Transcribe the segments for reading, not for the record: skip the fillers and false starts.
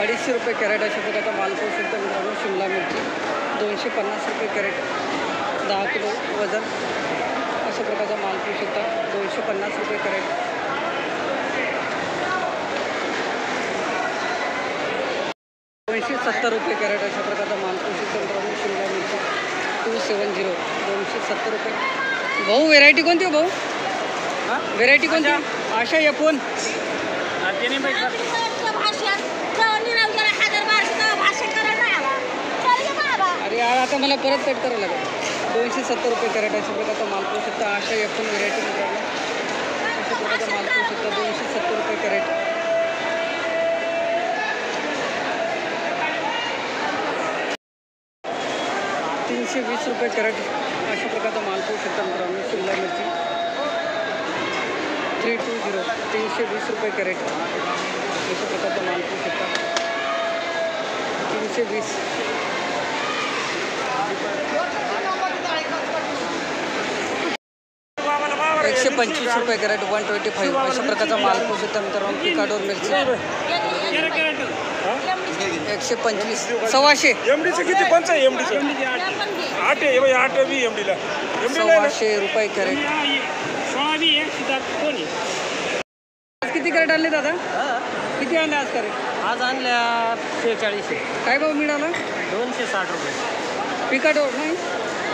250 रुपये कॅरेट अशा प्रकारचा माल पाहू शकता मित्रांनो. शिमला मिरची 250 रुपये कॅरेट, 10 किलो वजन अशा प्रकारचा माल पाहू शकता. 250 रुपये कॅरेट. ₹270 कॅरेट अशा प्रकारचा माल पाहू शकता मित्रांनो. शिमला मिरची 270, 270 रुपये. भाऊ व्हेरायटी कोणती हो भाऊ? व्हेरायटी कोणती? आशा या फोन अरे यार आता मला परत कट करावं लागेल. 270 रुपये कॅरेट अशा प्रकारचा माल पाहू शकता. आशा या फोन व्हेरायटी मित्रांनो अशा प्रकारचा माल पाहू शकता. 270 रुपये कॅरेट. ₹320 कॅरेट अशा प्रकारचा माल पाहू शकता मित्रांनो. शिमला मिरची 320, 320 रुपये कॅरेट अशा प्रकारचा माल पाहू शकता. 320. ₹125 कॅरेट 125 अशा प्रकारचा माल पाहू शकता मित्रांनो. पिकाडोर मिरची 125, 125 एमडीचे किती? 5 एमडीचे 8 आहे. 8 बी एमडीला 125 रुपये कॅरेट. किती कॅरेट आणले दादा? किती आणले आज कॅरेट? आज आणल्या 46. काय भाव मिळाला? 260 रुपये. पिकाडोर नाही,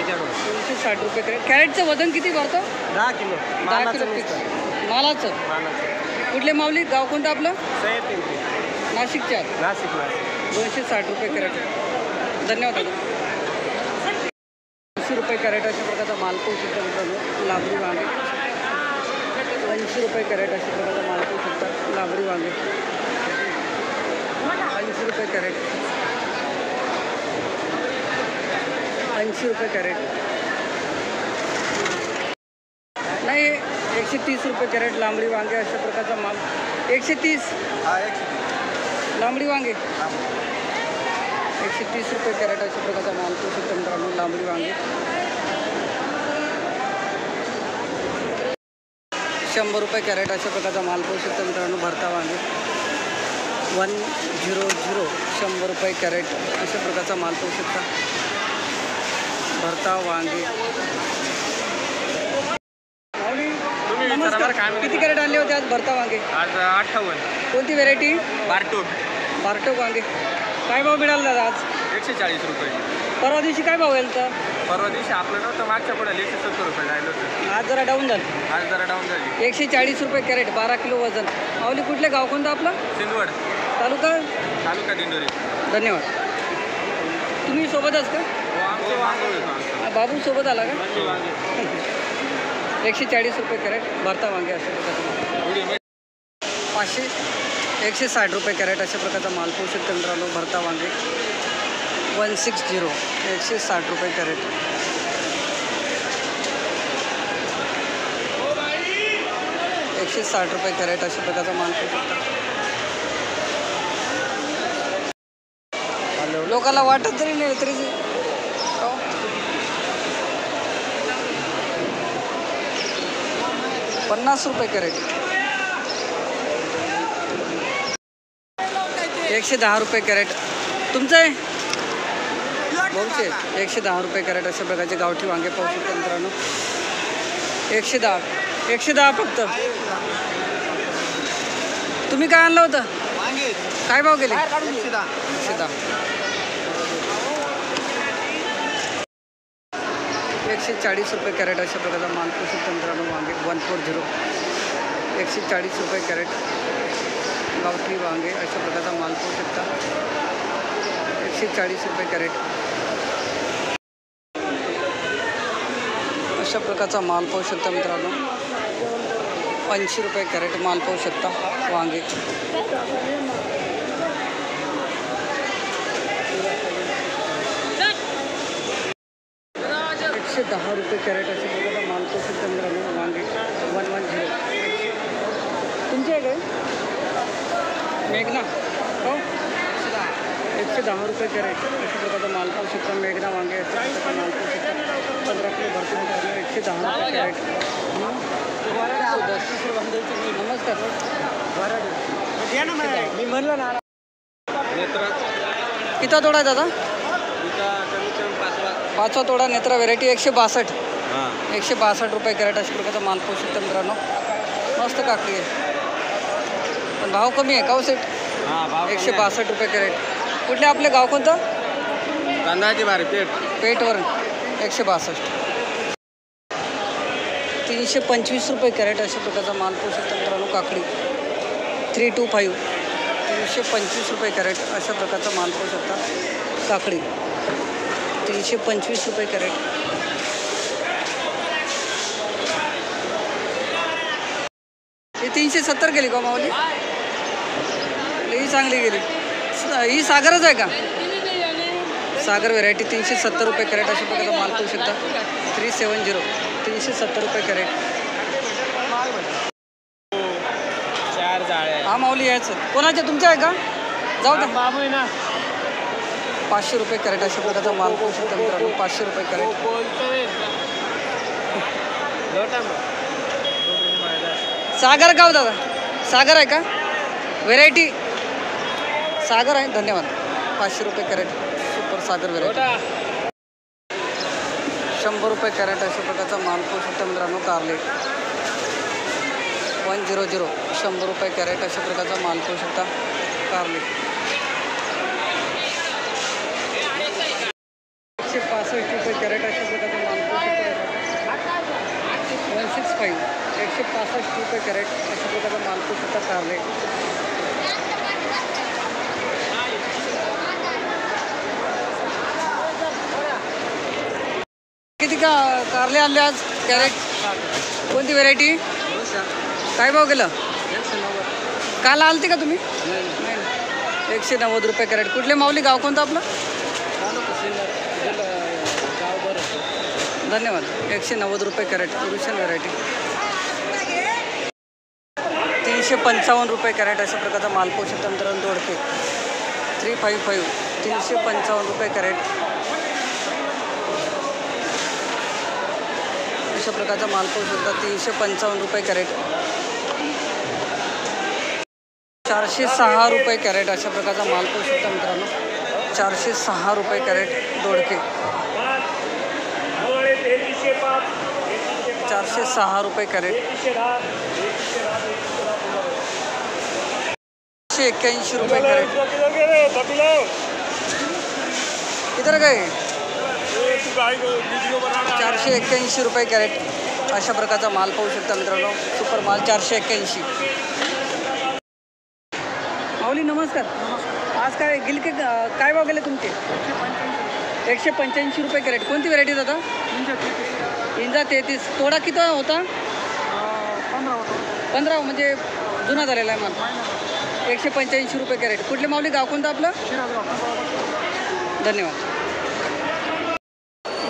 260 रुपये कॅरेट. कॅरेटचं वजन किती भरतं? 10 किलो. 10 किलो मालाचं. कुठले माऊली? गाव कोणतं आपलं? नाशिकच्या. नाशिक. 260 रुपये कॅरेट. धन्यवाद दादा. 80 रुपये कॅरेट अशा प्रकारचा माल पाहू शकता मित्रांनो. लांबरी वांगे 80 रुपये कॅरेट अशा प्रकारचा माल पाहू शकता. लांबरी वांगे 80 रुपये कॅरेट. 80 रुपये कॅरेट. नाही 130 रुपये कॅरेट लांबडी वांगे अशा प्रकारचा माल. 130 लांबडी वांगे 130 रुपये कॅरेट अशा प्रकारचा माल पाहू शकता मित्रांनो. लांबडी वांगे 100 रुपये कॅरेट अशा प्रकारचा माल पाहू शकता मित्रांनो. भरता वांगे 100, 100 रुपये कॅरेट अशा प्रकारचा माल पाहू शकता. भरता वांगे. नमस्कार, किती कॅरेट आणले होते आज भरता वांगे? आज 58. कोणती व्हेरायटी? बारटोक वांगे. काय भाव मिळाला दादा आज? 140 रुपये. परवा दिवशी काय भाव येईल तर? परवा दिवशी आपलं नव्हतं, मागच्या पुढे 170 रुपये राहिलं होतं. आज जरा डाऊन झालं. आज जरा डाऊन झाली. 140 रुपये कॅरेट, 12 किलो वजन. माऊली कुठले गाव कोणतं आपलं? सिंदवड तालुका दिंडोरी. धन्यवाद. तुम्ही सोबतच का? बाबू सोबत आला का? 140 रुपये कॅरेट भरता वांगे अशा प्रकारचा. 500, 160 रुपये कॅरेट अशा प्रकारचा माल पाहू शकता मित्रांनो. भरता वांगे 160, 160 रुपये कॅरेट. ₹160 कॅरेट अशा प्रकारचा माल पाहू शकता. लोकांना वाटत तरी नाही तरी 50 रुपये कॅरेट. 110 रुपये कॅरेट. तुमचं आहे भाऊचे? 110 रुपये कॅरेट अशा प्रकारचे गावठी वांगे पाहू शकता मित्रांनो. 110 फक्त. तुम्ही काय आणलं होतं? काय भाव गेले? 110. 140 रुपये कॅरेट अशा प्रकारचा माल पाहू शकता मित्रांनो. वांगे 140, 140 रुपये कॅरेट. गावठी वांगे अशा प्रकारचा माल पाहू शकता. 140 रुपये कॅरेट अशा प्रकारचा माल पाहू शकता मित्रांनो. 80 रुपये कॅरेट माल पाहू शकता वांगे. 110 रुपये कॅरेट अशा प्रकारचा माल पाहू शकता मित्रांनो. वांगे 110. तुमचे आहे काय? मेघना हो 110 रुपये कॅरेट अशा प्रकारचा माल पाहू शकता. मेघना वांगे अशा प्रकारचा माल पाहू शकता. 15 किलो भरपूर 110 रुपये कॅरेट. नमस्कार. मी म्हणलं ना नेत्रा किती तोडा आहे दादा? इथं कमीत कमी 5वा. 5वा तोडा नेत्रा व्हेरायटी 162. हां 162 रुपये कॅरेट अशा प्रकारचा माल पाहू शकता मित्रांनो. मस्त काकडी आहे, पण भाव कमी आहे का हो सेट? हां भाव 162 रुपये कॅरेट. कुठले आपले गाव कोणतं? तांदळाची भारी पेट. पेटवर 162. 325 रुपये कॅरेट अशा प्रकारचा माल पाहू शकता मित्रांनो. काकडी 325. 325 रुपये कॅरेट अशा प्रकारचा माल पाहू शकता. काकडी 325 रुपये कॅरेट. ही 370 गेली का माऊली? ही चांगली गेली. ही सागरच आहे का? सागर व्हेरायटी 370 रुपये कॅरेट अशा प्रकारचा माल पाहू शकता. 370 370 रुपये कॅरेट. 4 जाळे. हा माऊली यायचं कोणाच्या तुमच्या आहे का? जाऊ द्या. बाबू आहे ना. 500 रुपये कॅरेट अशा प्रकारचा माल पाहू शकता मित्रांनो. 500 रुपये कॅरेट. सागर गाव दादा? सागर आहे का? व्हेरायटी सागर आहे. धन्यवाद. 500 रुपये कॅरेट सुपर सागर व्हेरायटी. 100 रुपये कॅरेट अशा प्रकारचा माल पाहू शकता मित्रांनो. कारले 100. 100 रुपये कॅरेट अशा प्रकारचा माल पाहू शकता. कारले 165 रुपये कॅरेट अशा प्रकारचा माल पाहू शकता. 165 165 रुपये कॅरेट अशा प्रकारचा माल पाहू शकता. कारले किती का कारले आणले आज? कॅरेट कोणती व्हेरायटी? काय भाव गेलं? काल आलते का तुम्ही? नाही. 190 रुपये कॅरेट. कुठले माऊली गाव कोणतं आपलं? धन्यवाद. 190 रुपये कॅरेट रुशन व्हेरायटी. 355 रुपये कॅरेट अशा प्रकारचा माल पाहू शकता मित्रांनो. दोडके 355. 355 रुपये कॅरेट अशा प्रकारचा माल पाहू शकता. 355 रुपये कॅरेट. 406 रुपये कॅरेट अशा प्रकारचा माल पाहू शकता मित्रांनो. 406 रुपये कॅरेट दोडके. 406 रुपये कॅरेट. 181 रुपये कॅरेट. किधर गए? 481 रुपये कॅरेट अशा प्रकारचा माल पाहू शकता मित्रांनो. सुपर माल 481. माऊली नमस्कार. आज काय गिलके काय भाव गेले तुमचे? 185 रुपये कॅरेट. कोणती व्हेरायटी दादा? इंजा 33. तोडा किती होता? 15 म्हणजे जुना झालेला आहे माल. 185 रुपये कॅरेट. कुठले माऊली गाव कोणतं आपलं? धन्यवाद.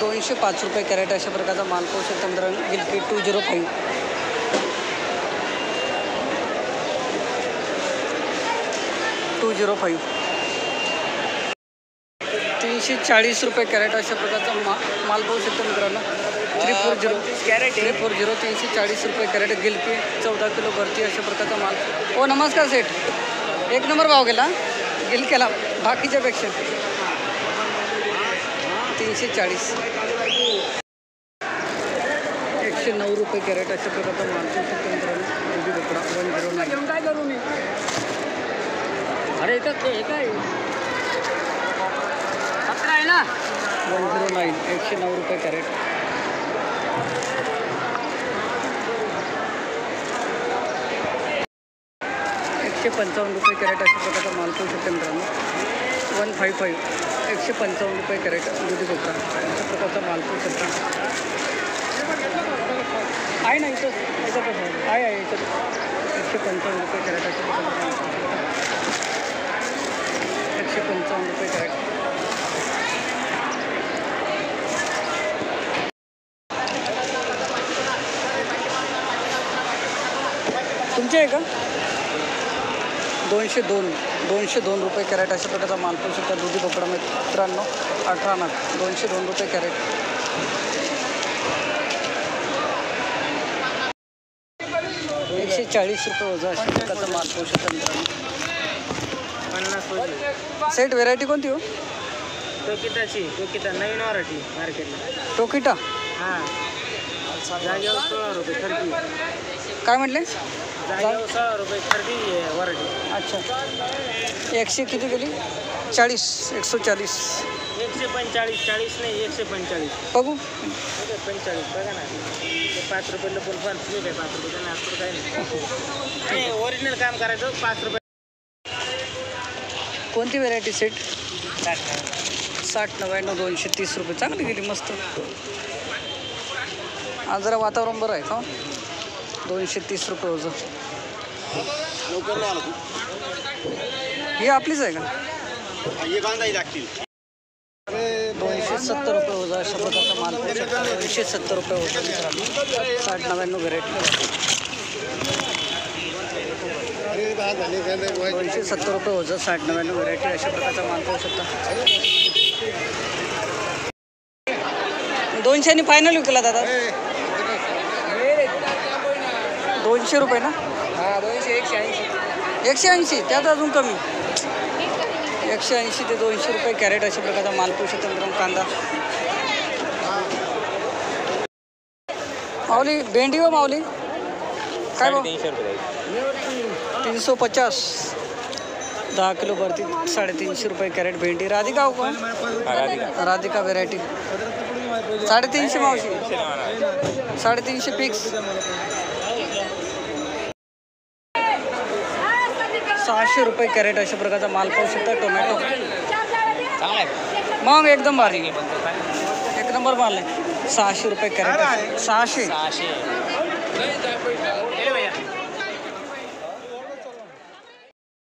205 रुपये कॅरेट अशा प्रकारचा माल पाहू शकता मित्रांनो. गिलकी 205. 205. 340 रुपये कॅरेट अशा प्रकारचा माल पाहू शकता मित्रांनो. 340 कॅरेट. 340 रुपये कॅरेट. गिलकी 14 किलो भरती अशा प्रकारचा माल. हो नमस्कार सेठ. 1 नंबर भाव गेला गिलक्याला बाकीच्यापेक्षा. 340. 109 रुपये कॅरेट अशा प्रकारचा माल पाहू शकता मित्रांनो. दुधी भोपळा 109. काय करू मी? अरे इथं ते काय 17 आहे ना. 109. 109 रुपये कॅरेट. 155 रुपये कॅरेट अशा प्रकारचा माल पाहू शकता मित्रांनो. 155. 155 रुपये कॅरेट दुधी भोपळा अशा प्रकारचा माल पाहू शकता. आहे ना इथं याच्यातच आहे याच्यात. 155 रुपये कॅरेट अशा प्रकारचा माल पाहू शकता. 155 रुपये कॅरेट. तुमचे आहे का? 202 रुपये कॅरेट अशा प्रकारचा माल पाहू शकता. दुधी भोपळा मित्रांनो 18 नग. 202 रुपये कॅरेट. 140 रुपये वजा अशा प्रकारचा माल पाहू शकता मित्रांनो. 50 सेट व्हेरायटी कोणती हो? टोकिटा नवीन व्हरायटी मार्केटला. टोकिटा हां जागेवर 16 रुपये खरेदी. काय म्हटले? जागेवर 16 रुपये खरेदी व्हरायटी. अच्छा 100 किती गेली? 40 140 145 40 नाही 145. बघू 45 बघा ना ते 5 रुपये लपून पण फ्री आहे. 5 रुपये त्यांना असं काही नाही ओरिजिनल काम करायचं 5 रुपये. कोणती व्हेरायटी सेट? 60 99 230 रुपये चांगली गेली मस्त. आज जरा वातावरण बरं आहे का? 230 रुपये वजन. ही आपलीच आहे का? 270 रुपये वजन अशा प्रकारचा माल पाहू शकता. 270 रुपये वजन मित्रांनो. 60 99 व्हेरायटी 270 रुपये वजन 60 99 व्हेरायटी अशा प्रकारचा माल पाहू शकता. 200 फायनल विकला दादा. 200 रुपये ना? हां 200 180. 180 त्यात अजून कमी. 180 ते 200 रुपये कॅरेट अशा प्रकारचा माल पाहू शकता मित्रांनो. कांदा माऊली भेंडी हो माऊली काय भाव? 350 10 किलो भरती 350 रुपये कॅरेट भेंडी. राधिका हो कोण? राधिका व्हेरायटी 350 मावशी 350 फिक्स. 600 रुपये कॅरेट अशा प्रकारचा माल पाहू शकता. टोमॅटो मग एकदम भारी एक नंबर माल आहे. 600 रुपये कॅरेट 600.